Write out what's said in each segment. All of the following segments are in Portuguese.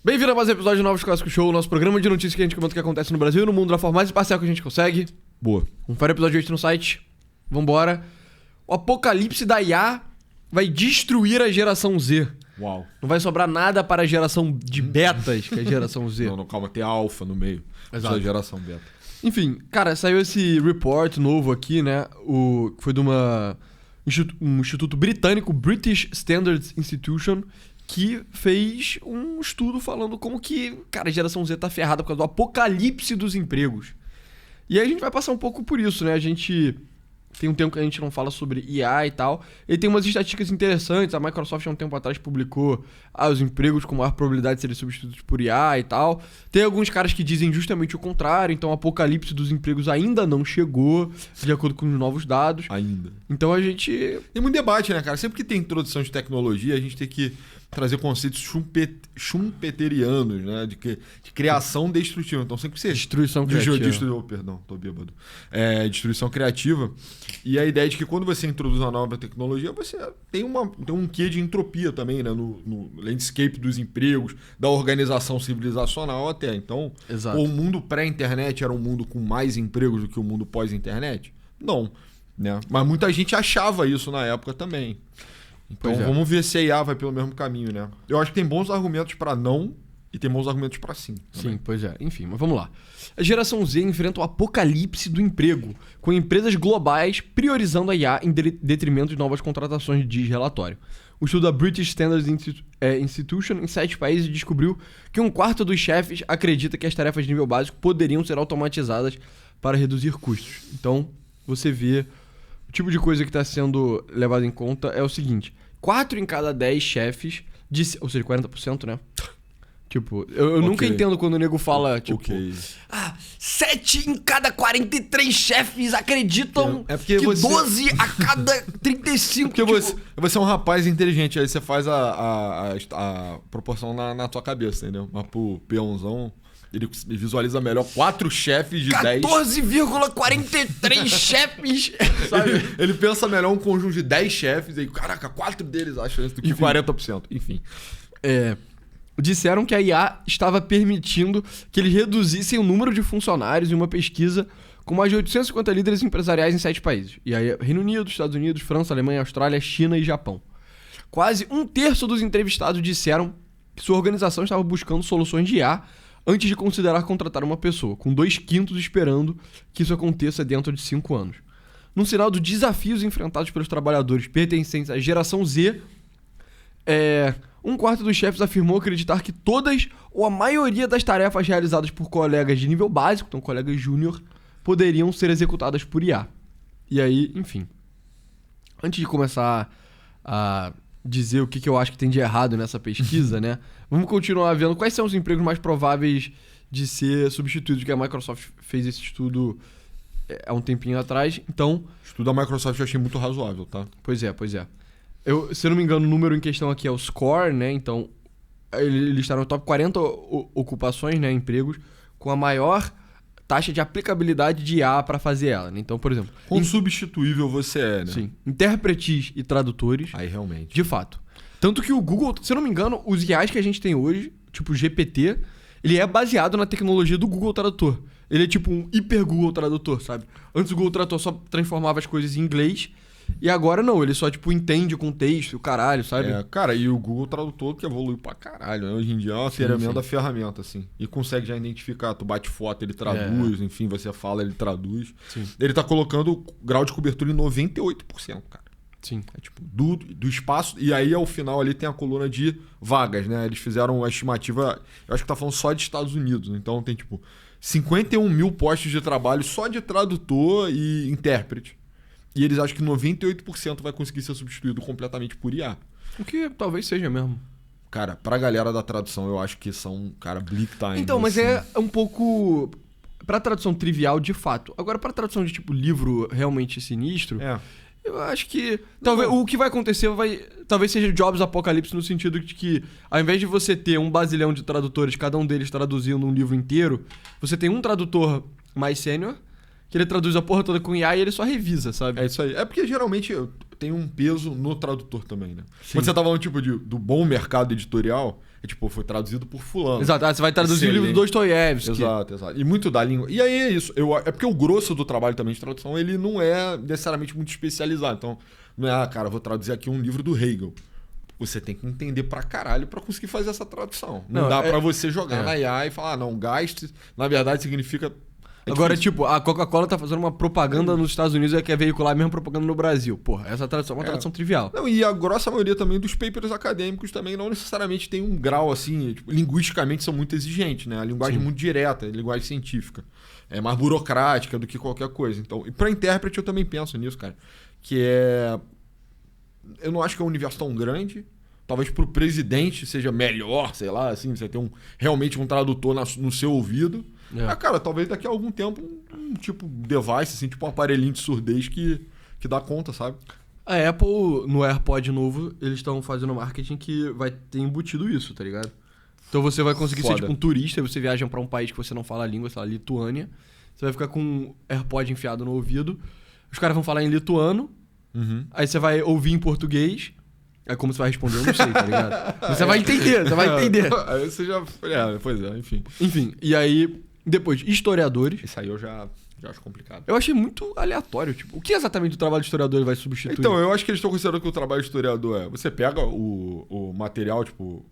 Bem-vindo a mais um episódio de Novos Clássicos Show, nosso programa de notícias que a gente comenta o que acontece no Brasil e no mundo da forma mais imparcial que a gente consegue. Boa. Confere o episódio 8 no site. Vambora. O apocalipse da IA vai destruir a geração Z. Uau. Não vai sobrar nada para a geração de betas, que é a geração Z. Não, calma, tem alfa no meio. Exato. Essa geração beta. Enfim, cara, saiu esse report novo aqui, né? Que foi de um instituto britânico, British Standards Institution, que fez um estudo falando como que, cara, a geração Z tá ferrada por causa do apocalipse dos empregos. E aí a gente vai passar um pouco por isso, né? A gente tem um tempo que a gente não fala sobre IA e tal. E tem umas estatísticas interessantes. A Microsoft há um tempo atrás publicou os empregos com maior probabilidade de serem substituídos por IA e tal. Tem alguns caras que dizem justamente o contrário. Então o apocalipse dos empregos ainda não chegou, de acordo com os novos dados. Ainda. Então a gente... Tem muito debate, né, cara? Sempre que tem introdução de tecnologia, a gente tem que trazer conceitos schumpeterianos, né? De criação destrutiva. Então sempre que você... Destruição criativa. Perdão, tô bêbado. Destruição criativa. E a ideia é de que quando você introduz uma nova tecnologia, você tem um quê de entropia também, né? No landscape dos empregos, da organização civilizacional até. Então, Exato. O mundo pré-internet era um mundo com mais empregos do que o mundo pós-internet? Não. Né? Mas muita gente achava isso na época também. Então vamos ver se a IA vai pelo mesmo caminho, né? Eu acho que tem bons argumentos para não e tem bons argumentos para sim. Também. Sim, pois é. Enfim, mas vamos lá. A geração Z enfrenta o apocalipse do emprego, com empresas globais priorizando a IA em detrimento de novas contratações, diz relatório. O estudo da British Standards Institution em 7 países descobriu que 1/4 dos chefes acredita que as tarefas de nível básico poderiam ser automatizadas para reduzir custos. Então, você vê... O tipo de coisa que está sendo levado em conta é o seguinte: 4 em cada 10 chefes, ou seja, 40%, né? Tipo, eu nunca entendo quando o nego fala, tipo... 7 em cada 43 chefes acreditam que 12 a cada 35... Porque você é um rapaz inteligente, aí você faz a proporção na tua cabeça, entendeu? Mas pro peãozão... Ele visualiza melhor 4 chefes de 10. 14,43 chefes, sabe? Ele pensa melhor um conjunto de 10 chefes e, caraca, 4 deles acham isso do que 40%. Enfim. Disseram que a IA estava permitindo que eles reduzissem o número de funcionários em uma pesquisa com mais de 850 líderes empresariais em 7 países. E aí, Reino Unido, Estados Unidos, França, Alemanha, Austrália, China e Japão. Quase 1/3 dos entrevistados disseram que sua organização estava buscando soluções de IA antes de considerar contratar uma pessoa, com 2/5 esperando que isso aconteça dentro de 5 anos. Num sinal dos desafios enfrentados pelos trabalhadores pertencentes à geração Z, 1/4 dos chefes afirmou acreditar que todas ou a maioria das tarefas realizadas por colegas de nível básico, então colegas júnior, poderiam ser executadas por IA. E aí, enfim. Antes de começar a dizer o que eu acho que tem de errado nessa pesquisa, né? Vamos continuar vendo quais são os empregos mais prováveis de ser substituídos, que a Microsoft fez esse estudo há um tempinho atrás. Então... O estudo da Microsoft eu achei muito razoável, tá? Pois é. Se eu não me engano, o número em questão aqui é o score, né? Então, eles listaram no top 40 ocupações, né? Empregos, com a maior taxa de aplicabilidade de IA para fazer ela, né? Então, por exemplo... Quão substituível você é, né? Sim. Intérpretes e tradutores. Aí, realmente. De fato. Tanto que o Google, se eu não me engano, os IAs que a gente tem hoje, tipo o GPT, ele é baseado na tecnologia do Google Tradutor. Ele é tipo um hiper Google Tradutor, sabe? Antes o Google Tradutor só transformava as coisas em inglês, e agora não, ele só tipo entende o contexto, o caralho, sabe? Cara, e o Google Tradutor que evoluiu pra caralho, né? Hoje em dia é uma tremenda ferramenta, assim. E consegue já identificar, tu bate foto, ele traduz, enfim, você fala, ele traduz. Sim. Ele tá colocando o grau de cobertura em 98%, cara. Sim. É tipo, do espaço, e aí ao final ali tem a coluna de vagas, né? Eles fizeram uma estimativa, eu acho que tá falando só de Estados Unidos, então tem tipo 51 mil postos de trabalho só de tradutor e intérprete. E eles acham que 98% vai conseguir ser substituído completamente por IA. O que talvez seja mesmo. Cara, pra galera da tradução, eu acho que são, cara, bleak time. Então, mas é um pouco... Pra tradução trivial, de fato. Agora, pra tradução de tipo livro realmente sinistro... Eu acho que talvez o que vai acontecer talvez seja Jobs Apocalipse, no sentido de que ao invés de você ter um bazilhão de tradutores, cada um deles traduzindo um livro inteiro, você tem um tradutor mais sênior, que ele traduz a porra toda com IA e ele só revisa, sabe? É isso aí. É porque geralmente tem um peso no tradutor também, né? Sim. Quando você tá falando, tipo, do bom mercado editorial, é tipo, foi traduzido por fulano. Exato, você vai traduzir o livro do Dostoiévski. Exato. E muito da língua. E aí é isso. É porque o grosso do trabalho também de tradução, ele não é necessariamente muito especializado. Então, não é, cara, vou traduzir aqui um livro do Hegel. Você tem que entender pra caralho pra conseguir fazer essa tradução. Não dá pra você jogar na IA e falar, não, Geist, na verdade, significa... Agora, tipo, a Coca-Cola tá fazendo uma propaganda nos Estados Unidos e quer veicular a mesma propaganda no Brasil. Porra, essa tradução é uma tradução trivial. Não, e a grossa maioria também dos papers acadêmicos também não necessariamente tem um grau assim, tipo, linguisticamente são muito exigentes, né? A linguagem é muito direta, a linguagem científica. É mais burocrática do que qualquer coisa. Então, e pra intérprete eu também penso nisso, cara. Que é... Eu não acho que é um universo tão grande. Talvez pro presidente seja melhor, sei lá, assim, você ter realmente um tradutor no seu ouvido. Cara, talvez daqui a algum tempo um tipo device, assim, tipo um aparelhinho de surdez que dá conta, sabe? A Apple, no AirPod novo, eles estão fazendo marketing que vai ter embutido isso, tá ligado? Então você vai conseguir ser tipo um turista, você viaja pra um país que você não fala a língua, sei lá, Lituânia. Você vai ficar com um AirPod enfiado no ouvido. Os caras vão falar em lituano. Aí você vai ouvir em português. É como você vai responder, eu não sei, tá ligado? Você vai entender. Aí você já... pois é, enfim. Enfim, e aí... Depois, historiadores. Isso aí eu já acho complicado. Eu achei muito aleatório, tipo, o que exatamente o trabalho de historiador vai substituir? Então, eu acho que eles estão considerando que o trabalho de historiador é... Você pega o material, tipo,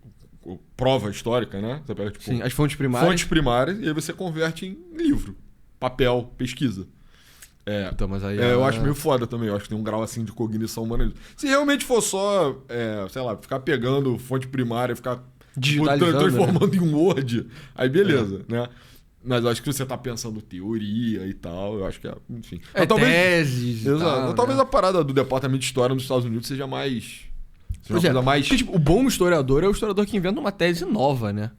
prova histórica, né? Você pega, tipo... Sim, as fontes primárias. Fontes primárias, e aí você converte em livro, papel, pesquisa. Então, mas aí eu acho meio foda também. Eu acho que tem um grau assim de cognição humana. Se realmente for só, sei lá, ficar pegando fonte primária, ficar transformando em um Word, aí beleza, né? Mas eu acho que você tá pensando teoria e tal, eu acho que enfim. Talvez, teses exato. Tal, talvez né? A parada do Departamento de História nos Estados Unidos seja mais... Seja uma coisa mais... Porque, tipo, o bom historiador é o historiador que inventa uma tese nova, né?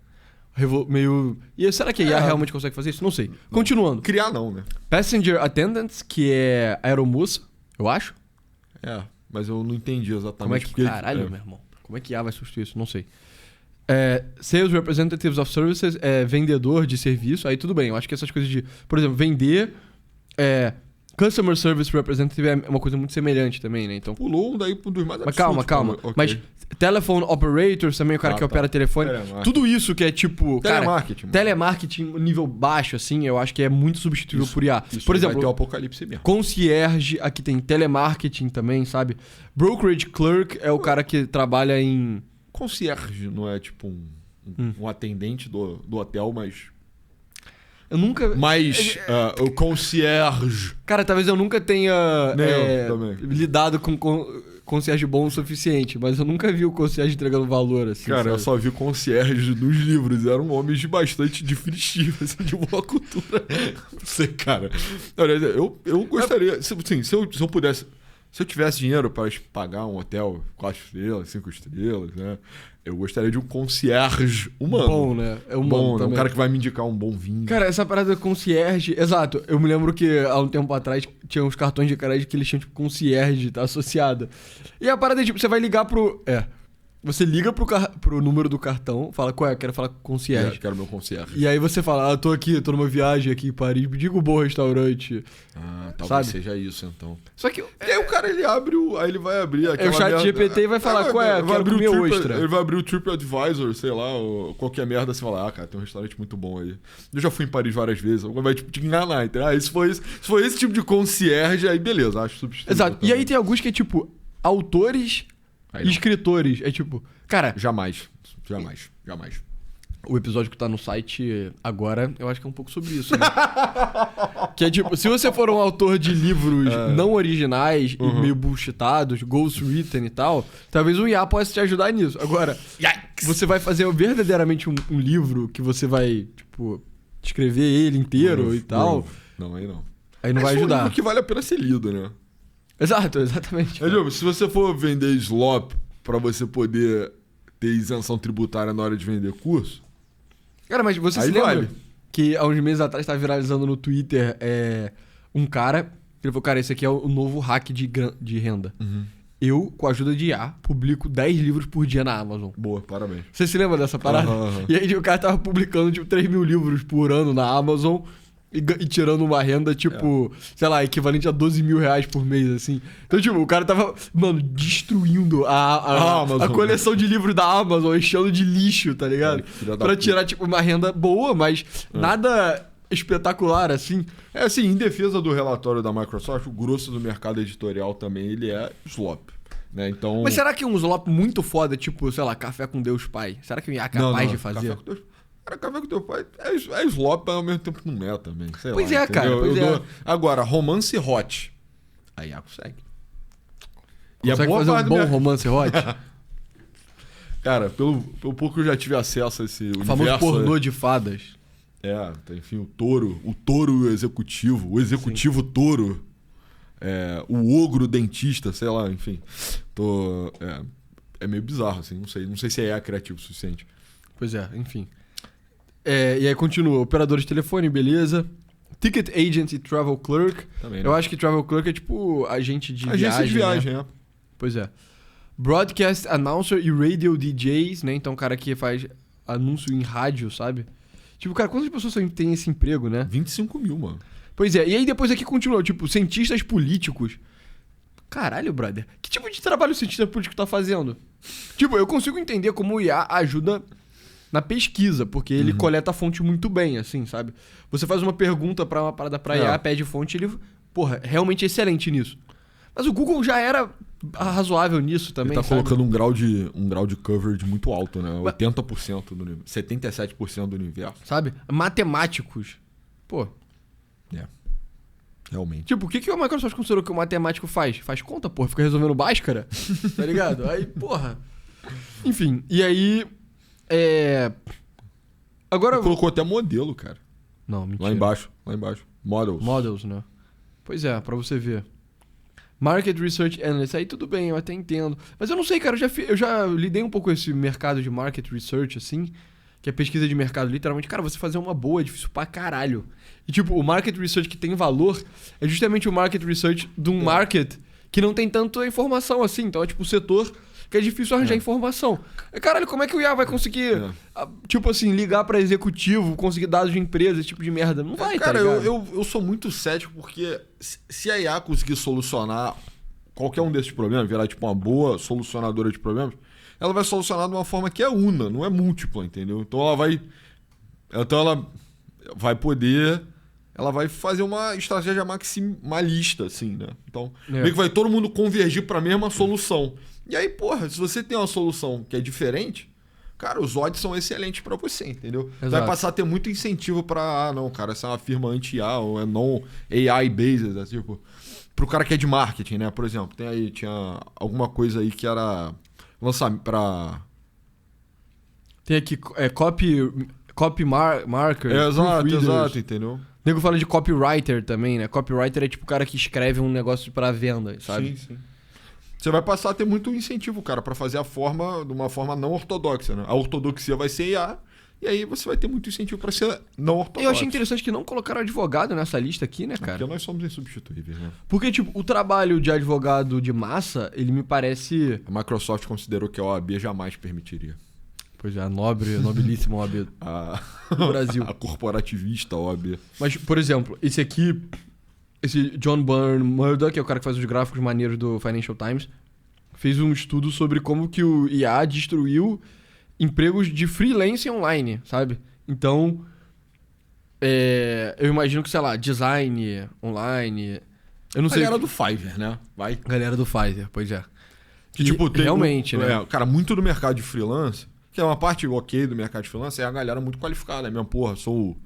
Meio... E será que a IA realmente consegue fazer isso? Não sei. Continuando. Criar não, né? Passenger Attendants, que é aeromoça, eu acho. Mas eu não entendi exatamente. Como é que... Caralho, meu irmão. Como é que IA vai substituir isso? Não sei. Sales Representatives of Services é vendedor de serviço. Aí tudo bem. Eu acho que essas coisas de... Por exemplo, vender... Customer Service Representative é uma coisa muito semelhante também, né? Então... Pulou um daí um dos mais Mas absurdos. calma. Okay. Mas Telephone Operators também, o cara que opera telefone. Tudo isso que é tipo... Telemarketing. Telemarketing nível baixo, assim, eu acho que é muito substituível por IA. Por exemplo, vai ter o apocalipse mesmo. Concierge, aqui tem telemarketing também, sabe? Brokerage Clerk é o cara que trabalha em... Concierge não é tipo um atendente do hotel, mas... Eu nunca... Mas o concierge... Cara, talvez eu nunca tenha também. lidado com concierge bom o suficiente, mas eu nunca vi o concierge entregando valor, assim. Cara, sabe? eu só vi concierge nos livros. Eram homens de bastante definitiva, assim, de boa cultura. Não sei, cara. Eu gostaria... Se eu pudesse... Se eu tivesse dinheiro para pagar um hotel 4 estrelas, 5 estrelas, né? Eu gostaria de um concierge humano. Bom, né? É humano também. Um cara que vai me indicar um bom vinho. Cara, essa parada concierge... Exato. Eu me lembro que há um tempo atrás tinha uns cartões de crédito que eles tinham, tipo, concierge, tá associado. E a parada é, tipo, você vai ligar pro... Você liga pro número do cartão, fala, qual é? Quero falar com o concierge. Quero meu concierge. E aí você fala, tô numa viagem aqui em Paris, me diga um bom restaurante. Talvez seja isso, então. Só que... E aí o cara, aí ele vai abrir aquela... o chat GPT e vai falar, qual é? Quero comer ostra. Ele vai abrir o TripAdvisor, sei lá, ou qualquer merda, assim, falar, cara, tem um restaurante muito bom aí. Eu já fui em Paris várias vezes, vai tipo, te enganar, entendeu? Se for esse tipo de concierge, aí beleza, acho substituível. Exato. E aí tem alguns que é tipo, autores... escritores, é tipo... Cara... Jamais. O episódio que tá no site agora, eu acho que é um pouco sobre isso, né? Que é tipo, se você for um autor de livros não originais e meio bullshitados, ghostwritten e tal, talvez o IA possa te ajudar nisso. Agora, você vai fazer verdadeiramente um livro que você vai, tipo, escrever ele inteiro e tal... Não, aí não. Aí não vai ajudar. É um livro que vale a pena ser lido, né? Exato, exatamente. Se você for vender slop pra você poder ter isenção tributária na hora de vender curso... Cara, mas você se lembra que há uns meses atrás estava viralizando no Twitter um cara... Ele falou, cara, esse aqui é o novo hack de renda. Eu, com a ajuda de IA, publico 10 livros por dia na Amazon. Boa, parabéns. Você se lembra dessa parada? E aí o cara tava publicando tipo 3 mil livros por ano na Amazon... e tirando uma renda, tipo, sei lá, equivalente a 12 mil reais por mês, assim. Então, tipo, o cara tava, mano, destruindo a coleção de livros da Amazon, enchendo de lixo, tá ligado? Pra tirar, tipo, uma renda boa, mas nada espetacular, assim. Assim, em defesa do relatório da Microsoft, o grosso do mercado editorial também, ele é slop, né? Então... Mas será que um slop muito foda, tipo, sei lá, Café com Deus Pai, será que é capaz de fazer? Café com Deus... Cara, Café com Teu Pai é slop, mas ao mesmo tempo não é também. Sei pois lá, é, entendeu? cara, pois é. Agora, romance hot. Aí consegue. Consegue fazer um bom romance hot? Cara, pelo pouco que eu já tive acesso a esse o famoso pornô de fadas. Enfim, o touro executivo, o executivo Sim. touro, o ogro dentista, sei lá, enfim. É meio bizarro, assim, não sei se é criativo o suficiente. Pois é, enfim. E aí continua, operador de telefone, beleza. Ticket agent e travel clerk. Também, né? Eu acho que travel clerk é tipo agente de viagem. Agência de viagem, né? Pois é. Broadcast announcer e radio DJs, né? Então, cara que faz anúncio em rádio, sabe? Tipo, cara, quantas pessoas têm esse emprego, né? 25 mil, mano. Pois é, e aí depois aqui continua, tipo, cientistas políticos. Caralho, brother. Que tipo de trabalho o cientista político tá fazendo? Tipo, eu consigo entender como o IA ajuda na pesquisa, porque ele coleta a fonte muito bem, assim, sabe? Você faz uma pergunta pra uma parada pra IA, pede fonte, ele, porra, realmente excelente nisso. Mas o Google já era razoável nisso também, ele tá sabe? colocando um grau de coverage muito alto, né? 80% do universo, 77% do universo. Sabe? Matemáticos. Pô. Realmente. Tipo, o que a Microsoft considerou que o matemático faz? Faz conta, porra. Fica resolvendo Bhaskara, tá ligado? Aí, porra. Enfim, e aí... Agora... Colocou até modelo, cara. Não, mentira. Lá embaixo. Models, né? Pois é, pra você ver. Market Research Analyst, aí tudo bem, eu até entendo. Mas eu não sei, cara, eu já lidei um pouco com esse mercado de Market Research, assim, que é pesquisa de mercado, literalmente. Cara, você fazer uma boa é difícil pra caralho. E tipo, o Market Research que tem valor é justamente o Market Research de um market que não tem tanta informação assim. Então é tipo o setor que é difícil arranjar informação. Caralho, como é que o IA vai conseguir, tipo assim, ligar pra executivo, conseguir dados de empresa, esse tipo de merda? Não vai, cara, tá ligado? eu sou muito cético porque se a IA conseguir solucionar qualquer um desses problemas, virar tipo uma boa solucionadora de problemas, ela vai solucionar de uma forma que é una, não é múltipla, entendeu? Então ela vai fazer uma estratégia maximalista, assim, né? Então, meio que vai todo mundo convergir para a mesma solução. E aí, porra, se você tem uma solução que é diferente, cara, os odds são excelentes para você, entendeu? Exato. Vai passar a ter muito incentivo para, não, cara, essa é uma firma anti-IA ou é não AI-based, assim, tipo, pro cara que é de marketing, né? Por exemplo, tinha alguma coisa aí que era lançamento para... Tem aqui, copy marker. Exato, entendeu? O nego fala de copywriter também, né? Copywriter é tipo o cara que escreve um negócio pra venda, sabe? Sim. Você vai passar a ter muito incentivo, cara, pra fazer a forma de uma forma não ortodoxa, né? A ortodoxia vai ser IA, e aí você vai ter muito incentivo pra ser não ortodoxo. Eu achei interessante que não colocaram advogado nessa lista aqui, né, cara? Porque nós somos insubstituíveis, né? Porque, tipo, o trabalho de advogado de massa, ele me parece... A Microsoft considerou que a OAB jamais permitiria. Pois é, a nobilíssima OAB do Brasil. A corporativista OAB. Mas, por exemplo, esse John Byrne Murdoch, que é o cara que faz os gráficos maneiros do Financial Times, fez um estudo sobre como que o IA destruiu empregos de freelance online, sabe? Então, eu imagino que, sei lá, design online... Eu não sei. Galera do Fiverr, né? Vai. Galera do Fiverr, pois é. Que, tipo, tem realmente, né? Cara, muito do mercado de freelance, que é uma parte ok do mercado de freelance, é a galera muito qualificada, né? Mesmo, porra, sou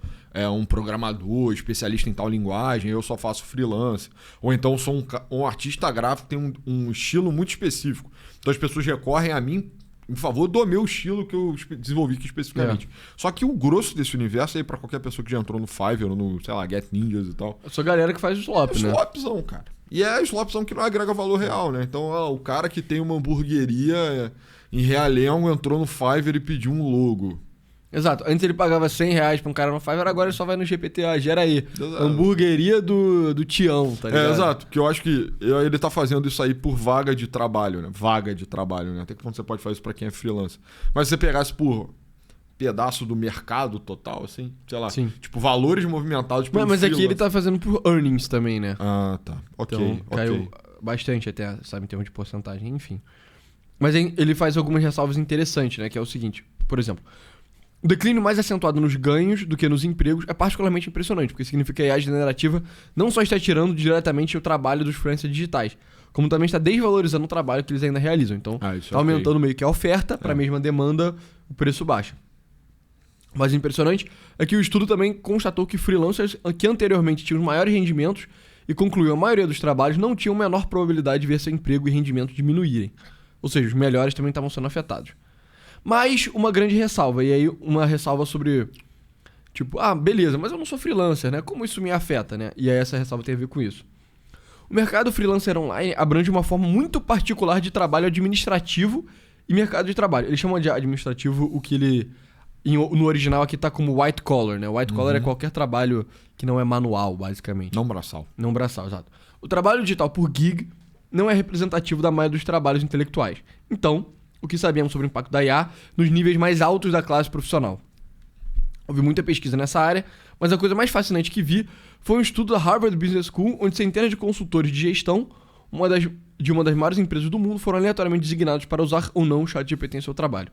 um programador, especialista em tal linguagem, eu só faço freelance. Ou então sou um artista gráfico que tem um estilo muito específico. Então as pessoas recorrem a mim em favor do meu estilo que eu desenvolvi aqui especificamente. Só que o grosso desse universo aí, pra qualquer pessoa que já entrou no Fiverr ou no, sei lá, Get Ninjas e tal. Eu sou a galera que faz slop, né? Slopzão, cara. E é slopzão que não agrega valor real, né? Então, o cara que tem uma hamburgueria em Realengo entrou no Fiverr e pediu um logo. Exato. Antes ele pagava R$100 pra um cara no Fiverr, agora ele só vai no GPT. Gera aí. Exato. Hamburgueria do Tião, tá ligado? Exato. Porque eu acho que ele tá fazendo isso aí por vaga de trabalho, né? Vaga de trabalho, né? Até que ponto você pode fazer isso pra quem é freelancer. Mas se você pegasse por pedaço do mercado total, assim? Sei lá. Sim. Tipo, valores movimentados pelo Mas aqui freelance. ele tá fazendo por earnings também, né? Ah, tá. Ok, Então caiu bastante até, sabe, em termos de porcentagem, enfim. Mas ele faz algumas ressalvas interessantes, né? Que é o seguinte, por exemplo, o declínio mais acentuado nos ganhos do que nos empregos é particularmente impressionante, porque significa que a IA generativa não só está tirando diretamente o trabalho dos freelancers digitais, como também está desvalorizando o trabalho que eles ainda realizam. Então, isso está aumentando meio que a oferta para a mesma demanda, o preço baixa. O mais impressionante é que o estudo também constatou que freelancers que anteriormente tinham os maiores rendimentos e concluiu a maioria dos trabalhos não tinham menor probabilidade de ver seu emprego e rendimento diminuírem. Ou seja, os melhores também estavam sendo afetados. Mas uma grande ressalva, e aí uma ressalva sobre, tipo, beleza, mas eu não sou freelancer, né? Como isso me afeta, né? E aí essa ressalva tem a ver com isso. O mercado freelancer online abrange uma forma muito particular de trabalho administrativo e mercado de trabalho. Eles chamam de administrativo o que ele... No original aqui tá como white collar, né? White collar é qualquer trabalho que não é manual, basicamente. Não braçal. Não braçal, exato. O trabalho digital por gig não é representativo da maioria dos trabalhos intelectuais. Então, o que sabemos sobre o impacto da IA nos níveis mais altos da classe profissional? Houve muita pesquisa nessa área, mas a coisa mais fascinante que vi foi um estudo da Harvard Business School, onde centenas de consultores de gestão de uma das maiores empresas do mundo foram aleatoriamente designados para usar ou não o ChatGPT em seu trabalho.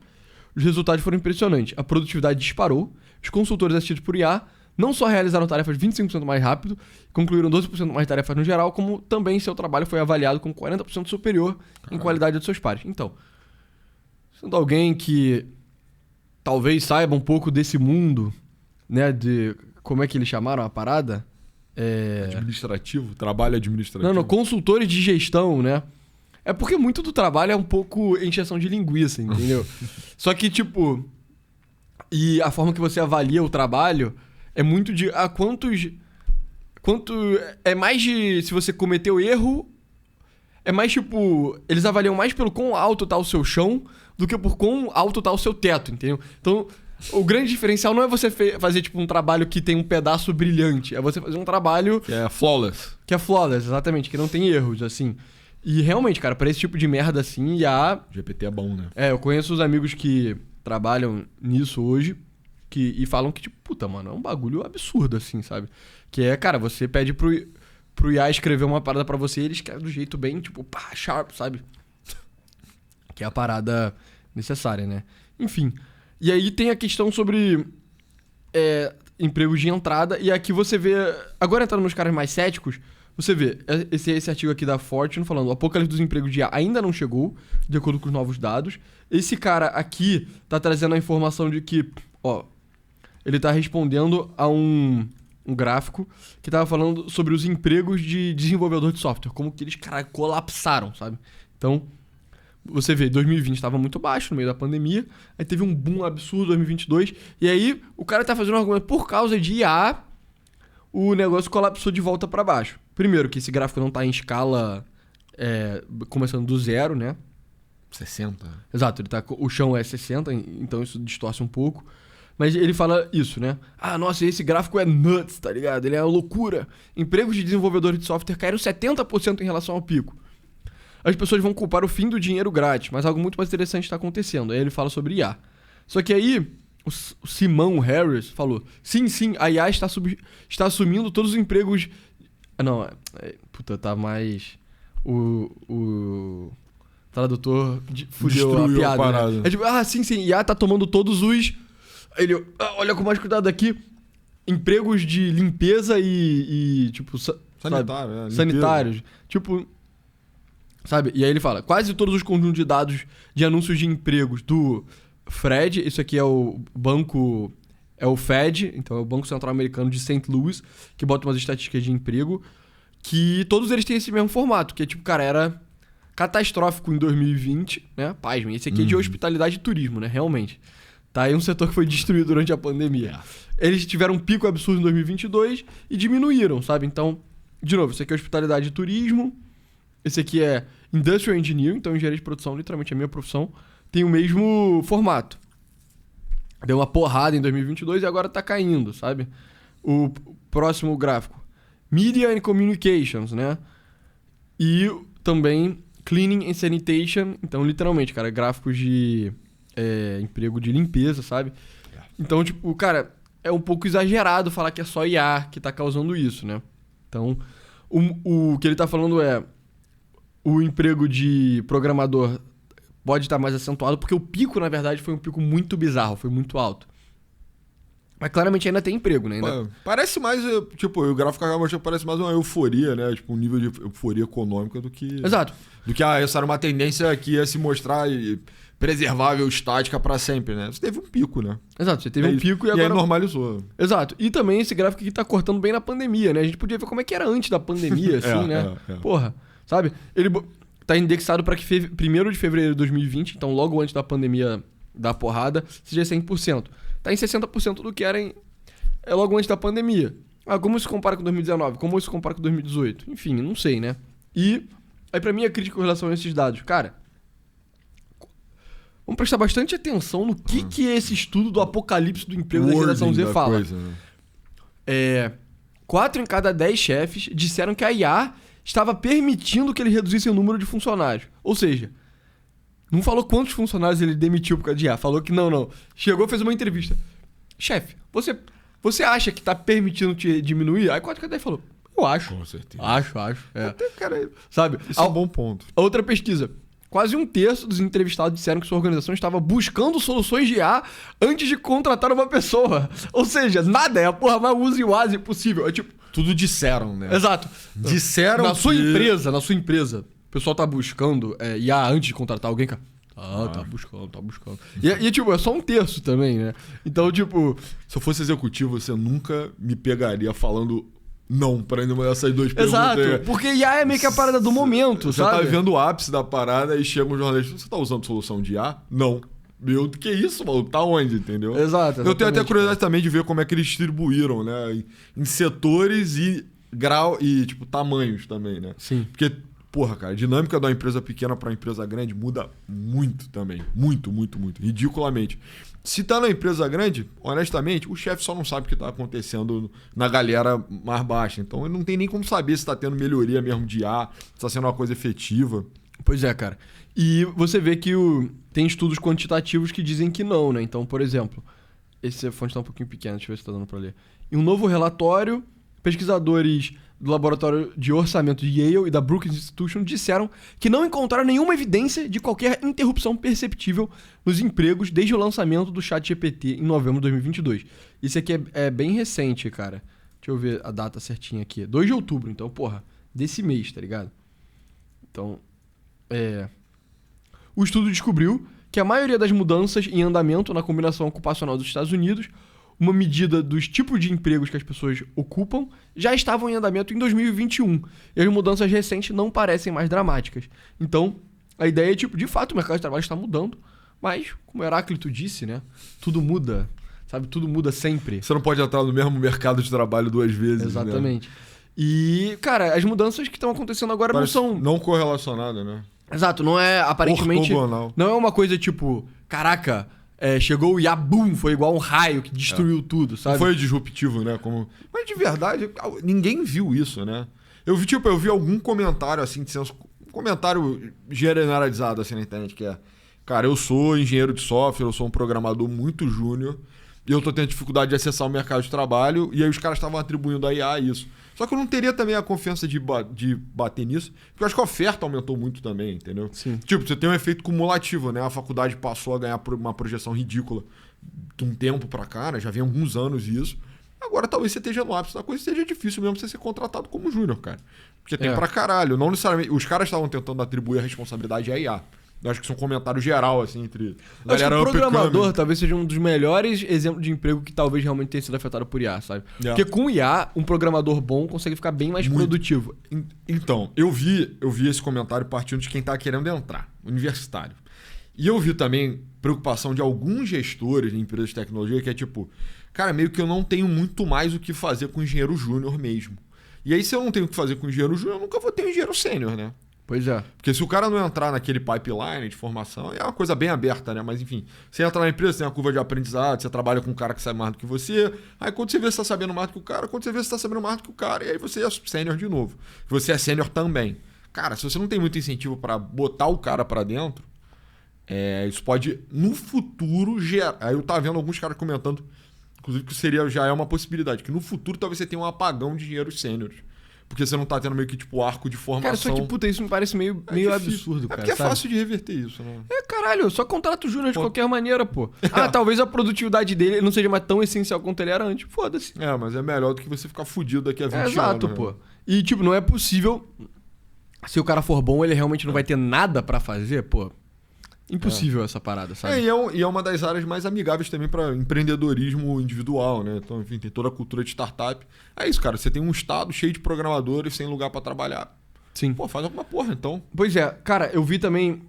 Os resultados foram impressionantes. A produtividade disparou, os consultores assistidos por IA não só realizaram tarefas 25% mais rápido, concluíram 12% mais tarefas no geral, como também seu trabalho foi avaliado com 40% superior em qualidade dos seus pares. Então, sendo alguém que talvez saiba um pouco desse mundo, né, de... Como é que eles chamaram a parada? Administrativo? Trabalho administrativo? Não, consultores de gestão, né? É porque muito do trabalho é um pouco encheção de linguiça, entendeu? Só que, tipo... E a forma que você avalia o trabalho é muito de... É mais de... Se você cometeu erro... É mais, tipo... Eles avaliam mais pelo quão alto tá o seu chão do que por quão alto tá o seu teto, entendeu? Então... O grande diferencial não é você fazer, tipo, um trabalho que tem um pedaço brilhante. É você fazer um trabalho... Que é flawless. Que é flawless, exatamente. Que não tem erros, assim. E realmente, cara, pra esse tipo de merda assim, GPT é bom, né? Eu conheço os amigos que trabalham nisso hoje e falam que, tipo, puta, mano, é um bagulho absurdo, assim, sabe? Que é, cara, você pede pro IA escrever uma parada pra você e ele escreve do jeito bem, tipo, sharp, sabe? Que é a parada necessária, né? Enfim... E aí tem a questão sobre empregos de entrada, e aqui você vê... Agora entrando nos caras mais céticos, você vê esse artigo aqui da Fortune falando: o apocalipse dos empregos de IA ainda não chegou, de acordo com os novos dados. Esse cara aqui tá trazendo a informação de que, ele tá respondendo a um gráfico que tava falando sobre os empregos de desenvolvedor de software, como que eles, cara, colapsaram, sabe? Então... Você vê, 2020 estava muito baixo no meio da pandemia, aí teve um boom absurdo em 2022, e aí o cara tá fazendo um argumento: por causa de IA, o negócio colapsou de volta para baixo. Primeiro, que esse gráfico não tá em escala começando do zero, né? 60. Exato, o chão é 60, então isso distorce um pouco. Mas ele fala isso, né? Nossa, esse gráfico é nuts, tá ligado? Ele é uma loucura. Empregos de desenvolvedores de software caíram 70% em relação ao pico. As pessoas vão culpar o fim do dinheiro grátis, mas algo muito mais interessante está acontecendo. Aí ele fala sobre IA. Só que aí, o Simão Harris falou: sim, a IA está assumindo todos os empregos... tá mais... O tradutor fudeu a piada, né? É tipo, sim, IA tá tomando todos os... Ele, olha com mais cuidado aqui. Empregos de limpeza e tipo... Sanitário, sanitários. Tipo... Sabe? E aí ele fala: quase todos os conjuntos de dados de anúncios de empregos do Fred, isso aqui é o banco, é o Fed, então é o Banco Central Americano de St. Louis, que bota umas estatísticas de emprego, que todos eles têm esse mesmo formato, que é tipo, cara, era catastrófico em 2020, né? Pasmem, esse aqui é de hospitalidade e turismo, né? Realmente. Tá aí um setor que foi destruído durante a pandemia. Eles tiveram um pico absurdo em 2022 e diminuíram, sabe? Então, de novo, isso aqui é hospitalidade e turismo. Esse aqui é Industrial Engineering, então engenharia de produção, literalmente a minha profissão, tem o mesmo formato. Deu uma porrada em 2022 e agora tá caindo, sabe? O próximo gráfico: Media and Communications, né? E também Cleaning and Sanitation, então literalmente, cara, gráficos de emprego de limpeza, sabe? Então, tipo, cara, é um pouco exagerado falar que é só IA que tá causando isso, né? Então, o que ele tá falando é o emprego de programador pode estar mais acentuado, porque o pico, na verdade, foi um pico muito bizarro, foi muito alto. Mas claramente ainda tem emprego, né? Ainda... Parece mais, tipo, o gráfico acaba parece mais uma euforia, né? Tipo, um nível de euforia econômica do que... Exato. Do que essa era uma tendência que ia se mostrar preservável, estática pra sempre, né? Você teve um pico, né? Exato, você teve um pico e agora... aí normalizou. Exato. E também esse gráfico aqui tá cortando bem na pandemia, né? A gente podia ver como é que era antes da pandemia, assim, né? Porra, sabe? Ele tá indexado pra que 1º de fevereiro de 2020, então logo antes da pandemia da porrada, seja 100%. Tá em 60% do que era logo antes da pandemia. Ah, como isso compara com 2019? Como isso compara com 2018? Enfim, não sei, né? E aí pra mim a crítica com relação a esses dados. Cara, vamos prestar bastante atenção no que esse estudo do apocalipse do emprego da geração Z fala. Coisa, né? 4 em cada 10 chefes disseram que a IA estava permitindo que ele reduzisse o número de funcionários. Ou seja, não falou quantos funcionários ele demitiu por causa de IA. Falou que não. Chegou, fez uma entrevista. Chefe, você acha que tá permitindo te diminuir? Aí 4 em cada 10 falou, eu acho. Com certeza. Acho. Até, cara, sabe? Isso é um bom ponto. A outra pesquisa. Quase 1/3 dos entrevistados disseram que sua organização estava buscando soluções de IA antes de contratar uma pessoa. Ou seja, nada é a porra mais usuável possível. É tipo... Tudo disseram, né? Exato. Disseram na sua empresa, o pessoal tá buscando IA antes de contratar alguém, cara. Tá buscando. E tipo, é só 1/3 também, né? Então, tipo... Se eu fosse executivo, você nunca me pegaria falando não pra nenhuma dessas duas Exato, perguntas. porque IA é meio que a parada do momento, você sabe? Você tá vendo o ápice da parada e chega um jornalista, você tá usando solução de IA? Não. Meu, que isso, mano? Tá onde, entendeu? Exato. Eu tenho até curiosidade também de ver como é que eles distribuíram, né? Em setores e grau e, tipo, tamanhos também, né? Sim. Porque, porra, cara, a dinâmica de uma empresa pequena pra uma empresa grande muda muito também. Muito. Ridiculamente. Se tá na empresa grande, honestamente, o chefe só não sabe o que tá acontecendo na galera mais baixa. Então ele não tem nem como saber se tá tendo melhoria mesmo de IA, se tá sendo uma coisa efetiva. Pois é, cara. E você vê que tem estudos quantitativos que dizem que não, né? Então, por exemplo, esse fonte tá um pouquinho pequeno, deixa eu ver se tá dando pra ler. Em um novo relatório, pesquisadores do Laboratório de Orçamento de Yale e da Brookings Institution disseram que não encontraram nenhuma evidência de qualquer interrupção perceptível nos empregos desde o lançamento do ChatGPT em novembro de 2022. Isso aqui é bem recente, cara. Deixa eu ver a data certinha aqui. 2 de outubro, então, porra, desse mês, tá ligado? Então, o estudo descobriu que a maioria das mudanças em andamento na combinação ocupacional dos Estados Unidos, uma medida dos tipos de empregos que as pessoas ocupam, já estavam em andamento em 2021. E as mudanças recentes não parecem mais dramáticas. Então, a ideia é, tipo, de fato, o mercado de trabalho está mudando, mas, como Heráclito disse, né? Tudo muda, sabe? Tudo muda sempre. Você não pode entrar no mesmo mercado de trabalho 2 vezes, Exatamente. Né? E, cara, as mudanças que estão acontecendo agora Parece não são... não correlacionadas, né? Exato, não é aparentemente... Ortogonal. Não é uma coisa tipo, caraca... chegou o IA, boom, foi igual um raio que destruiu tudo, sabe? Foi disruptivo, né? Mas de verdade, ninguém viu isso, né? Eu vi algum comentário assim, um comentário generalizado assim na internet, que é: cara, eu sou engenheiro de software, eu sou um programador muito júnior, e eu tô tendo dificuldade de acessar o mercado de trabalho, e aí os caras estavam atribuindo a IA isso. Só que eu não teria também a confiança de bater nisso, porque eu acho que a oferta aumentou muito também, entendeu? Sim. Tipo, você tem um efeito cumulativo, né? A faculdade passou a ganhar uma projeção ridícula de um tempo pra cá, né? Já vem alguns anos isso. Agora talvez você esteja no ápice da coisa, seja difícil mesmo você ser contratado como júnior, cara. Porque tem pra caralho. Não necessariamente... Os caras estavam tentando atribuir a responsabilidade à IA. Eu acho que isso é um comentário geral, assim, entre... Acho que o programador talvez seja um dos melhores exemplos de emprego que talvez realmente tenha sido afetado por IA, sabe? Porque com IA, um programador bom consegue ficar bem mais produtivo. Então, eu vi esse comentário partindo de quem tá querendo entrar, universitário. E eu vi também preocupação de alguns gestores de empresas de tecnologia, que é tipo, cara, meio que eu não tenho muito mais o que fazer com engenheiro júnior mesmo. E aí, se eu não tenho o que fazer com engenheiro júnior, eu nunca vou ter um engenheiro sênior, né? Pois é. Porque se o cara não entrar naquele pipeline de formação, é uma coisa bem aberta, né? Mas enfim, você entra na empresa, você tem uma curva de aprendizado, você trabalha com um cara que sabe mais do que você, aí quando você vê você tá sabendo mais do que o cara, quando você vê você tá sabendo mais do que o cara, e aí você é sênior de novo. Você é sênior também. Cara, se você não tem muito incentivo para botar o cara para dentro, isso pode, no futuro, gerar... Aí eu tava vendo alguns caras comentando, inclusive, que já é uma possibilidade, que no futuro talvez você tenha um apagão de engenheiros sêniores. Porque você não tá tendo meio que, tipo, arco de formação. Cara, só que, puta, isso me parece meio absurdo, cara. Porque é sabe? fácil de reverter isso, né? Caralho, só contrata o Júnior de qualquer maneira, pô. Talvez a produtividade dele não seja mais tão essencial quanto ele era antes. Foda-se. Mas é melhor do que você ficar fudido daqui a 20 anos. Exato, pô. E, tipo, não é possível... Se o cara for bom, ele realmente não vai ter nada pra fazer, pô. Impossível essa parada, sabe? E é uma das áreas mais amigáveis também para empreendedorismo individual, né? Então, enfim, tem toda a cultura de startup. É isso, cara. Você tem um estado cheio de programadores sem lugar para trabalhar. Sim. Pô, faz alguma porra, então. Pois é. Cara, eu vi também...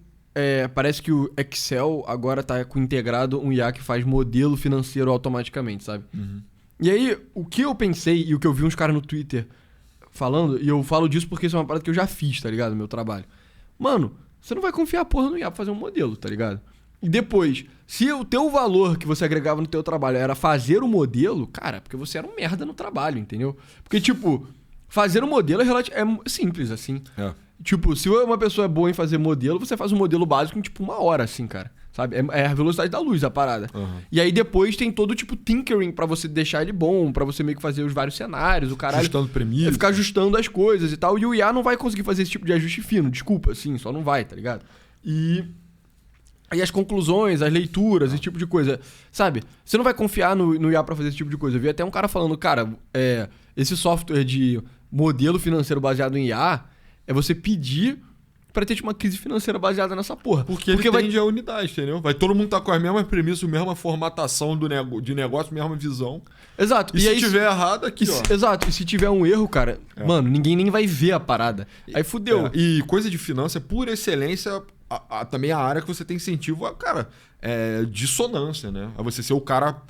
parece que o Excel agora tá com integrado um IA que faz modelo financeiro automaticamente, sabe? Uhum. E aí, o que eu pensei e o que eu vi uns caras no Twitter falando, e eu falo disso porque isso é uma parada que eu já fiz, tá ligado? No meu trabalho. Mano... Você não vai confiar a porra no IA pra fazer um modelo, tá ligado? E depois, se o teu valor que você agregava no teu trabalho era fazer o modelo, cara, porque você era um merda no trabalho, entendeu? Porque, tipo, fazer um modelo é simples, assim. Tipo, se uma pessoa é boa em fazer modelo, você faz um modelo básico em, tipo, 1 hora, assim, cara. Sabe? É a velocidade da luz a parada. Uhum. E aí depois tem todo, tipo, tinkering pra você deixar ele bom, pra você meio que fazer os vários cenários, o caralho. Ajustando premissa. Ficar ajustando as coisas e tal. E o IA não vai conseguir fazer esse tipo de ajuste fino, desculpa, assim, só não vai, tá ligado? E aí as conclusões, as leituras, esse tipo de coisa, sabe? Você não vai confiar no IA pra fazer esse tipo de coisa. Eu vi até um cara falando, cara, esse software de modelo financeiro baseado em IA é você pedir pra ter tipo, uma crise financeira baseada nessa porra. Porque ele tende a unidade, entendeu? Vai todo mundo tá com as mesmas premissas, a mesma formatação de negócio, mesma visão. Exato. E se tiver errado, aqui, ó. Exato. E se tiver um erro, cara, mano, ninguém nem vai ver a parada. Aí fudeu. E coisa de finança, por excelência, também a área que você tem incentivo a, cara, dissonância, né? A você ser o cara,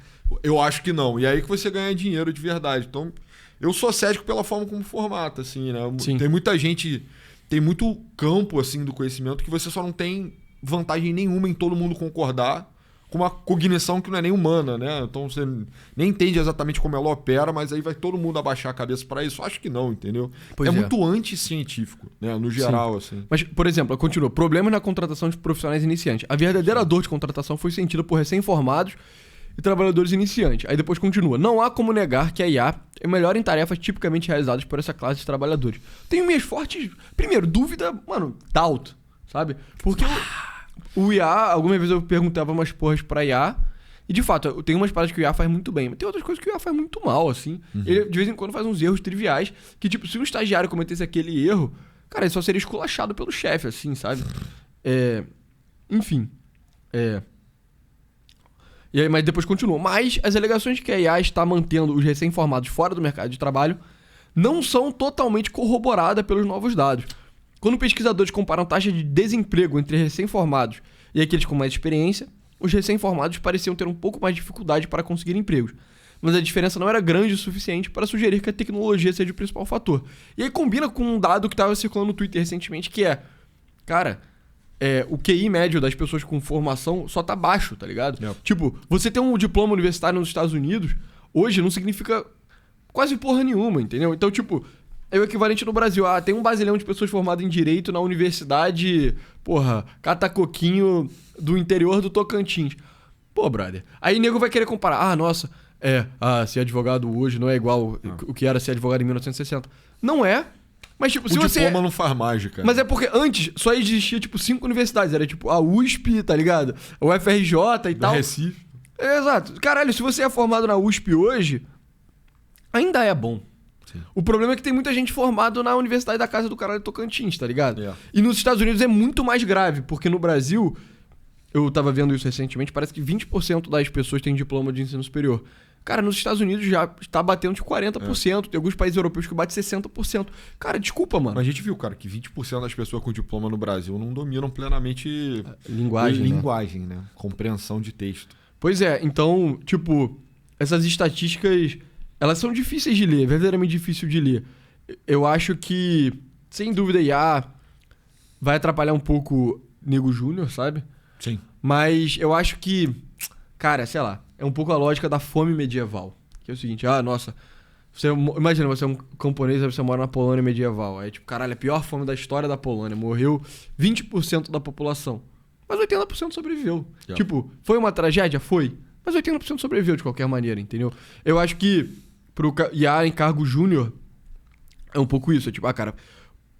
eu acho que não. E aí que você ganha dinheiro de verdade. Então, eu sou cético pela forma como formata, assim, né? Sim. Tem muita gente... Tem muito campo, assim, do conhecimento que você só não tem vantagem nenhuma em todo mundo concordar com uma cognição que não é nem humana, né? Então você nem entende exatamente como ela opera, mas aí vai todo mundo abaixar a cabeça para isso. Acho que não, entendeu? Pois muito anticientífico, né? No geral, Sim. assim. Mas, por exemplo, eu continuo. Problemas na contratação de profissionais iniciantes. A verdadeira dor de contratação foi sentida por recém-formados e trabalhadores iniciantes. Aí depois continua. Não há como negar que a IA é melhor em tarefas tipicamente realizadas por essa classe de trabalhadores. Tenho minhas fortes... Primeiro, dúvida, mano, doubt, sabe? Porque o IA, algumas vezes eu perguntava umas porras pra IA e, de fato, tem umas paradas que o IA faz muito bem, mas tem outras coisas que o IA faz muito mal, assim. Uhum. Ele, de vez em quando, faz uns erros triviais que, tipo, se um estagiário cometesse aquele erro, cara, ele só seria esculachado pelo chefe, assim, sabe? Enfim. E aí, mas depois continua. Mas as alegações de que a IA está mantendo os recém-formados fora do mercado de trabalho não são totalmente corroboradas pelos novos dados. Quando pesquisadores comparam taxa de desemprego entre recém-formados e aqueles com mais experiência, os recém-formados pareciam ter um pouco mais de dificuldade para conseguir empregos. Mas a diferença não era grande o suficiente para sugerir que a tecnologia seja o principal fator. E aí combina com um dado que estava circulando no Twitter recentemente, que cara... o QI médio das pessoas com formação só tá baixo, tá ligado? Tipo, você ter um diploma universitário nos Estados Unidos, hoje não significa quase porra nenhuma, entendeu? Então, tipo, é o equivalente no Brasil. Tem um basilhão de pessoas formadas em Direito na universidade, porra, catacoquinho do interior do Tocantins. Pô, brother. Aí nego vai querer comparar. Nossa, ser advogado hoje não é igual o que era ser advogado em 1960. Não é. Mas, tipo, se o você... diploma não faz mágica. Mas é porque antes só existia, tipo, 5 universidades. Era, tipo, a USP, tá ligado? O FRJ e tal. Recife. Exato. Caralho, se você é formado na USP hoje, ainda é bom. Sim. O problema é que tem muita gente formada na Universidade da Casa do Caralho Tocantins, tá ligado? E nos Estados Unidos é muito mais grave, porque no Brasil, eu tava vendo isso recentemente, parece que 20% das pessoas têm diploma de ensino superior. Cara, nos Estados Unidos já tá batendo de 40%. Tem alguns países europeus que bate 60%. Cara, desculpa, mano. Mas a gente viu, cara, que 20% das pessoas com diploma no Brasil não dominam plenamente linguagem, né? Compreensão de texto. Pois é, então, tipo, essas estatísticas, elas são difíceis de ler, verdadeiramente difícil de ler. Eu acho que, sem dúvida, IA vai atrapalhar um pouco Nego Júnior, sabe? Sim. Mas eu acho que, cara, sei lá, é um pouco a lógica da fome medieval. Que é o seguinte, nossa, imagina, você é um camponês, você mora na Polônia medieval. Aí, tipo, caralho, a pior fome da história da Polônia. Morreu 20% da população. mas 80% sobreviveu. Yeah. Tipo, foi uma tragédia? Foi. Mas 80% sobreviveu de qualquer maneira, entendeu? Eu acho que pro IA em cargo júnior é um pouco isso. É tipo, cara,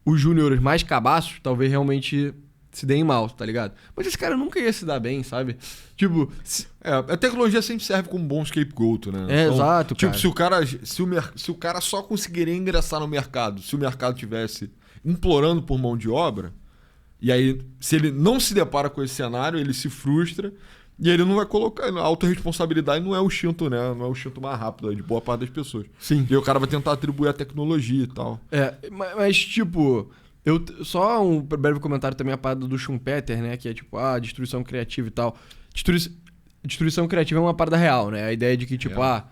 os júniores mais cabaços talvez realmente se deem mal, tá ligado? Mas esse cara nunca ia se dar bem, sabe? Tipo... a tecnologia sempre serve como um bom scapegoat, né? Então, exato, tipo, cara. se o cara só conseguiria ingressar no mercado, se o mercado tivesse implorando por mão de obra, e aí, se ele não se depara com esse cenário, ele se frustra e ele não vai colocar... A autorresponsabilidade não é o instinto, né? Não é o instinto mais rápido de boa parte das pessoas. Sim. E aí o cara vai tentar atribuir a tecnologia e tal. Mas tipo... Só um breve comentário também a parada do Schumpeter, né? Que é tipo, destruição criativa e tal. Destruição criativa é uma parada real, né? A ideia de que, tipo, a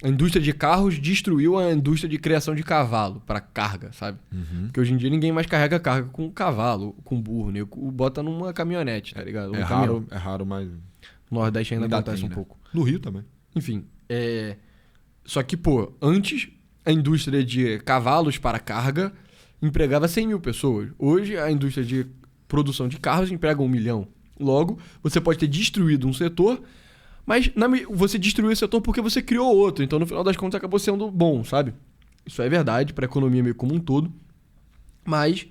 indústria de carros destruiu a indústria de criação de cavalo para carga, sabe? Uhum. Porque hoje em dia ninguém mais carrega carga com cavalo, com burro, né? Bota numa caminhonete, tá ligado? É raro, mas... No Nordeste ainda acontece um pouco. No Rio também. Enfim, só que, antes a indústria de cavalos para carga empregava 100 mil pessoas. Hoje, a indústria de produção de carros emprega 1 milhão. Logo, você pode ter destruído um setor, mas você destruiu esse setor porque você criou outro. Então, no final das contas, acabou sendo bom, sabe? Isso é verdade para a economia meio como um todo. Mas,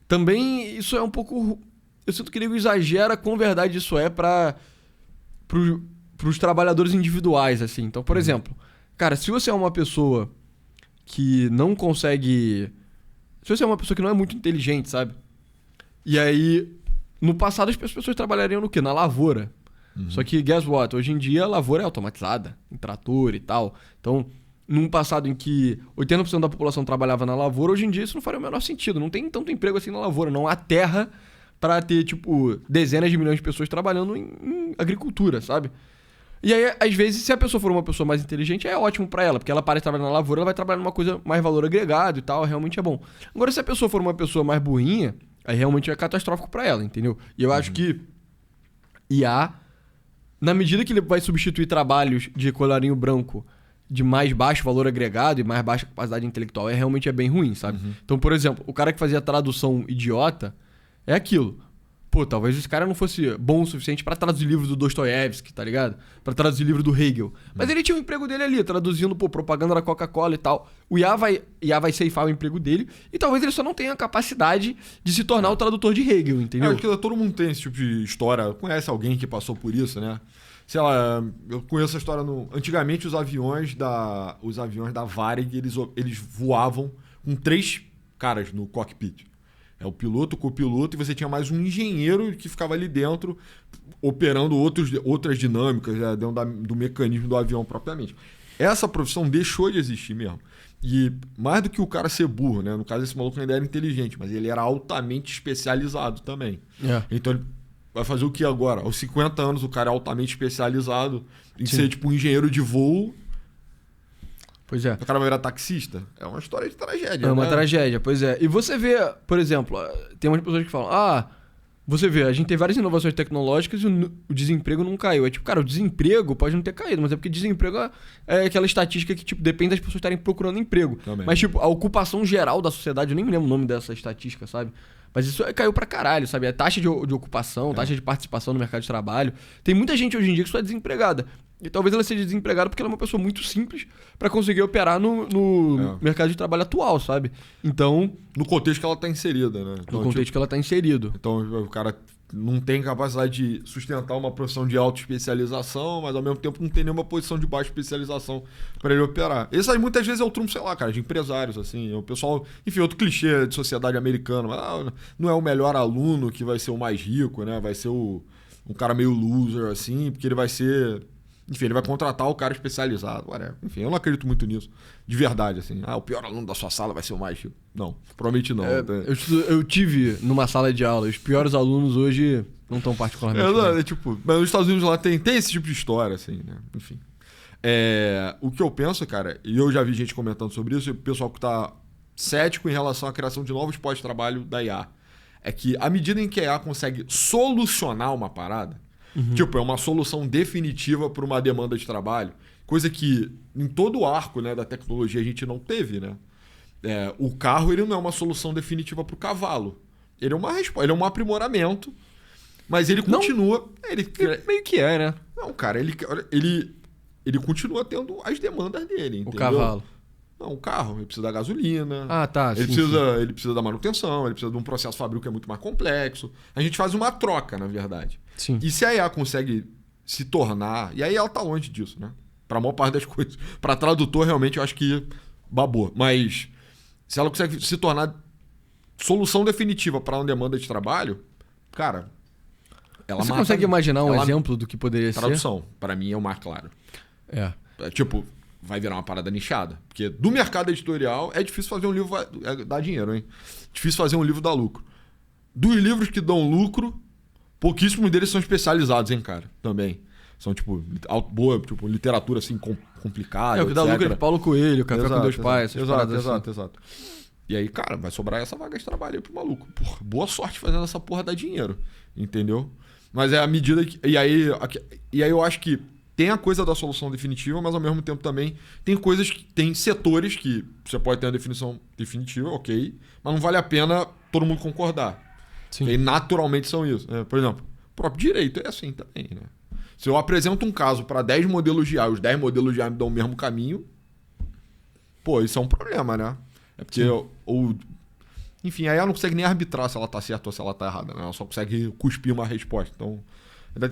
também, isso é um pouco... Eu sinto que ele exagera quão verdade isso é para os trabalhadores individuais, assim. Então, por exemplo, cara, se você é uma pessoa que não consegue... Se você é uma pessoa que não é muito inteligente, sabe? E aí, no passado as pessoas trabalhariam no quê? Na lavoura. Só que, guess what? Hoje em dia a lavoura é automatizada, em trator e tal. Então, num passado em que 80% da população trabalhava na lavoura, hoje em dia isso não faria o menor sentido. Não tem tanto emprego assim na lavoura. Não há terra para ter, tipo, dezenas de milhões de pessoas trabalhando em agricultura, sabe? E aí, às vezes, se a pessoa for uma pessoa mais inteligente, é ótimo pra ela, porque ela para de trabalhar na lavoura, ela vai trabalhar numa coisa mais valor agregado e tal, realmente é bom. Agora, se a pessoa for uma pessoa mais burrinha, aí realmente é catastrófico pra ela, entendeu? E eu acho que IA, na medida que ele vai substituir trabalhos de colarinho branco de mais baixo valor agregado e mais baixa capacidade intelectual, realmente é bem ruim, sabe? Então, por exemplo, o cara que fazia tradução idiota é aquilo. Pô, talvez esse cara não fosse bom o suficiente pra traduzir livro do Dostoiévski, tá ligado? Pra traduzir livro do Hegel. Mas ele tinha o emprego dele ali, traduzindo, propaganda da Coca-Cola e tal. O IA vai ceifar o emprego dele e talvez ele só não tenha a capacidade de se tornar o tradutor de Hegel, entendeu? Porque todo mundo tem esse tipo de história. Conhece alguém que passou por isso, né? Sei lá, eu conheço a história Antigamente os aviões da Varig, eles voavam com 3 caras no cockpit. É o piloto, o copiloto, e você tinha mais um engenheiro que ficava ali dentro operando outras dinâmicas, dentro do mecanismo do avião propriamente. Essa profissão deixou de existir mesmo. E mais do que o cara ser burro, né? No caso, esse maluco ainda era inteligente, mas ele era altamente especializado também. Então ele vai fazer o que agora? Aos 50 anos o cara é altamente especializado em ser tipo um engenheiro de voo. Pois é. O cara vai virar taxista? É uma história de tragédia, É uma né? tragédia, pois é. E você vê, por exemplo, tem umas pessoas que falam, você vê, a gente tem várias inovações tecnológicas e o desemprego não caiu. É tipo, cara, o desemprego pode não ter caído, mas é porque desemprego é aquela estatística que, tipo, depende das pessoas estarem procurando emprego. Também. Mas, tipo, a ocupação geral da sociedade, eu nem me lembro o nome dessa estatística, sabe? Mas isso caiu pra caralho, sabe? A taxa de ocupação, taxa de participação no mercado de trabalho. Tem muita gente hoje em dia que só é desempregada. E talvez ela seja desempregada porque ela é uma pessoa muito simples pra conseguir operar no mercado de trabalho atual, sabe? Então... No contexto que ela tá inserida, né? No contexto que ela tá inserido. Então o cara não tem capacidade de sustentar uma profissão de alta especialização, mas ao mesmo tempo não tem nenhuma posição de baixa especialização para ele operar. Esse aí muitas vezes é o trunfo, sei lá, cara, de empresários, assim. O pessoal, enfim, outro clichê de sociedade americana, mas não é o melhor aluno que vai ser o mais rico, né? Vai ser um cara meio loser, assim, porque ele vai ser... Enfim, ele vai contratar o cara especializado. Enfim, eu não acredito muito nisso. De verdade, assim. O pior aluno da sua sala vai ser o mais rico. Não, provavelmente não. Eu tive numa sala de aula. Os piores alunos hoje não estão particularmente... Mas nos Estados Unidos lá tem esse tipo de história, assim, né? Enfim. O que eu penso, cara, e eu já vi gente comentando sobre isso, e o pessoal que tá cético em relação à criação de novos postos de trabalho da IA, é que à medida em que a IA consegue solucionar uma parada, tipo, é uma solução definitiva para uma demanda de trabalho, coisa que em todo o arco, né, da tecnologia a gente não teve, né? O carro ele não é uma solução definitiva para o cavalo. ele é uma resposta, ele é um aprimoramento, mas ele Não. continua... Meio que é, né? Não, cara, ele continua tendo as demandas dele, entendeu? O cavalo. Não, o carro, ele precisa da gasolina. Ah, tá. Ele sim. precisa da manutenção, ele precisa de um processo fabril que é muito mais complexo. A gente faz uma troca, na verdade. Sim. E se a IA consegue se tornar... E aí ela tá longe disso, né? Pra maior parte das coisas. Pra tradutor, realmente, eu acho que babou. Mas se ela consegue se tornar solução definitiva para uma demanda de trabalho, cara... Ela Você mata- consegue imaginar um ela- exemplo do que poderia ser? Tradução, pra mim, é o mais claro. É. Tipo, vai virar uma parada nichada. Porque do mercado editorial é difícil fazer um livro dar dinheiro, hein? Difícil fazer um livro dar lucro. Dos livros que dão lucro, pouquíssimos deles são especializados, hein, cara? Também. São, tipo, boa, tipo, literatura, assim, complicada, É, o que dá lucro é de Paulo Coelho, Café com Dois Pais, essas paradas assim. exato. E aí, cara, vai sobrar essa vaga de trabalho aí pro maluco. Porra, boa sorte fazendo essa porra dar dinheiro. Entendeu? Mas é a medida que... E aí eu acho que tem a coisa da solução definitiva, mas ao mesmo tempo também tem coisas que... Tem setores que você pode ter uma definição definitiva, ok, mas não vale a pena todo mundo concordar. Sim. E naturalmente são isso. Né? Por exemplo, o próprio direito é assim também, né? Se eu apresento um caso para 10 modelos de IA, os 10 modelos de IA me dão o mesmo caminho, pô, isso é um problema, né? É porque enfim, aí ela não consegue nem arbitrar se ela tá certa ou se ela tá errada, né? Ela só consegue cuspir uma resposta. Então,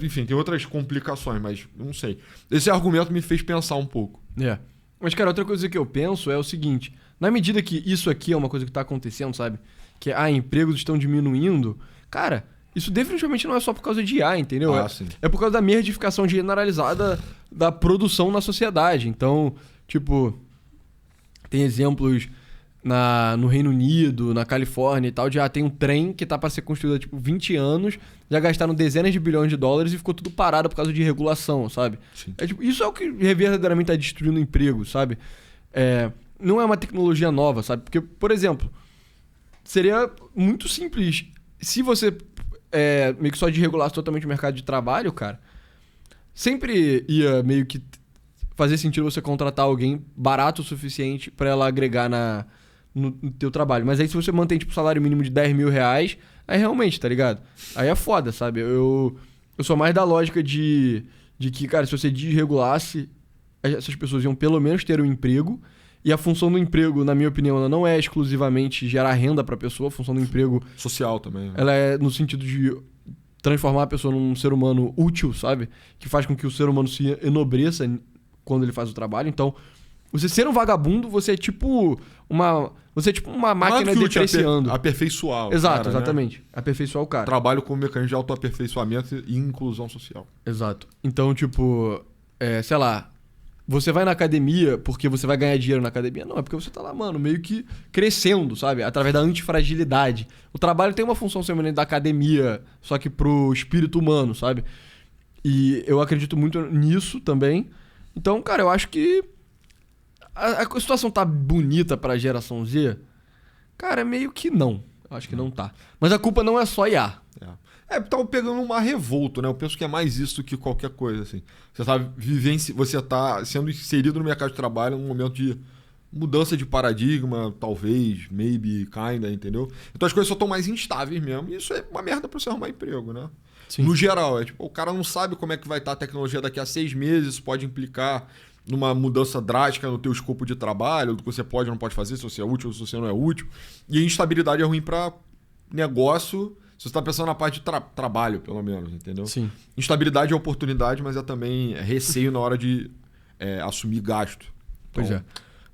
enfim, tem outras complicações, mas não sei. Esse argumento me fez pensar um pouco. É. Mas, cara, outra coisa que eu penso é o seguinte: na medida que isso aqui é uma coisa que tá acontecendo, sabe? Que empregos estão diminuindo, cara, isso definitivamente não é só por causa de IA, entendeu? Sim. É por causa da merdificação generalizada da produção na sociedade. Então, tipo, tem exemplos no Reino Unido, na Califórnia e tal, de tem um trem que tá para ser construído há, tipo, 20 anos, já gastaram dezenas de bilhões de dólares e ficou tudo parado por causa de regulação, sabe? Sim. Isso é o que verdadeiramente tá destruindo o emprego, sabe? Não é uma tecnologia nova, sabe? Porque, por exemplo, seria muito simples se você meio que só desregulasse totalmente o mercado de trabalho, cara. Sempre ia meio que fazer sentido você contratar alguém barato o suficiente pra ela agregar no teu trabalho. Mas aí se você mantém, tipo, salário mínimo de 10 mil reais, aí realmente, tá ligado? Aí é foda, sabe? Eu sou mais da lógica de que, cara, se você desregulasse, essas pessoas iam pelo menos ter um emprego. E a função do emprego, na minha opinião, ela não é exclusivamente gerar renda pra pessoa. A função do emprego... Social também. Né? Ela é no sentido de transformar a pessoa num ser humano útil, sabe? Que faz com que o ser humano se enobreça quando ele faz o trabalho. Então, você ser um vagabundo, você é tipo uma máquina depreciando. Aperfeiçoar. Exato, cara, exatamente. Né? Aperfeiçoar o cara. Trabalho como mecanismo de autoaperfeiçoamento e inclusão social. Exato. Então, tipo, sei lá, você vai na academia porque você vai ganhar dinheiro na academia? Não, é porque você tá lá, mano, meio que crescendo, sabe? Através da antifragilidade. O trabalho tem uma função semelhante da academia, só que pro espírito humano, sabe? E eu acredito muito nisso também. Então, cara, eu acho que a situação tá bonita pra geração Z? Cara, meio que não. Eu acho que não tá. Mas a culpa não é só IA. Tava pegando uma revolta, né? Eu penso que é mais isso do que qualquer coisa, assim. Você tá sendo inserido no mercado de trabalho num momento de mudança de paradigma, talvez, maybe, kinda, entendeu? Então as coisas só estão mais instáveis mesmo. E isso é uma merda pra você arrumar emprego, né? Sim. No geral, tipo, o cara não sabe como é que vai estar a tecnologia daqui a 6 meses, isso pode implicar numa mudança drástica no teu escopo de trabalho, do que você pode ou não pode fazer, se você é útil ou se você não é útil. E a instabilidade é ruim para negócio, se você está pensando na parte de trabalho, pelo menos, entendeu? Sim. Instabilidade é oportunidade, mas é também receio na hora de assumir gasto. Então, Pois é.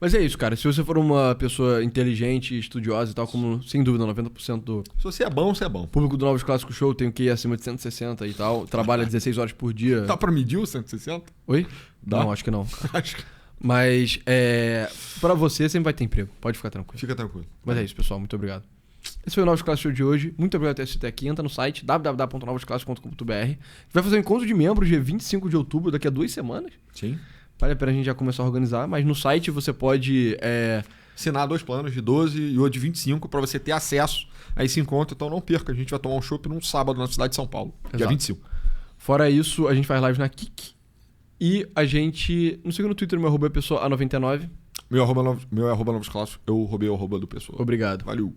Mas é isso, cara. Se você for uma pessoa inteligente, estudiosa e tal, como sem dúvida 90% do se você é bom, você é bom. público do Novos Clássicos Show tem o QI acima de 160 e tal, trabalha 16 horas por dia. Dá para medir o 160? Oi? Dá? Não, acho que não. Acho que... Mas pra você sempre vai ter emprego. Pode ficar tranquilo. Fica tranquilo. Mas é isso, pessoal. Muito obrigado. Esse foi o Novos Clássicos Show de hoje. Muito obrigado por ter assistido até aqui. Entra no site www.novosclassicos.com.br. Vai fazer um encontro de membros dia 25 de outubro, daqui a 2 semanas. Sim. Vale a pena a gente já começar a organizar, mas no site você pode... assinar 2 planos de 12 e outro de 25 para você ter acesso a esse encontro. Então não perca, a gente vai tomar um chopp num sábado na cidade de São Paulo, dia Exato. 25. Fora isso, a gente faz live na Kik. E a gente... Não siga no Twitter, meu arroba é pessoa A99. Meu é arroba Novos Clássicos, eu roubei o arroba do pessoal. Obrigado. Valeu.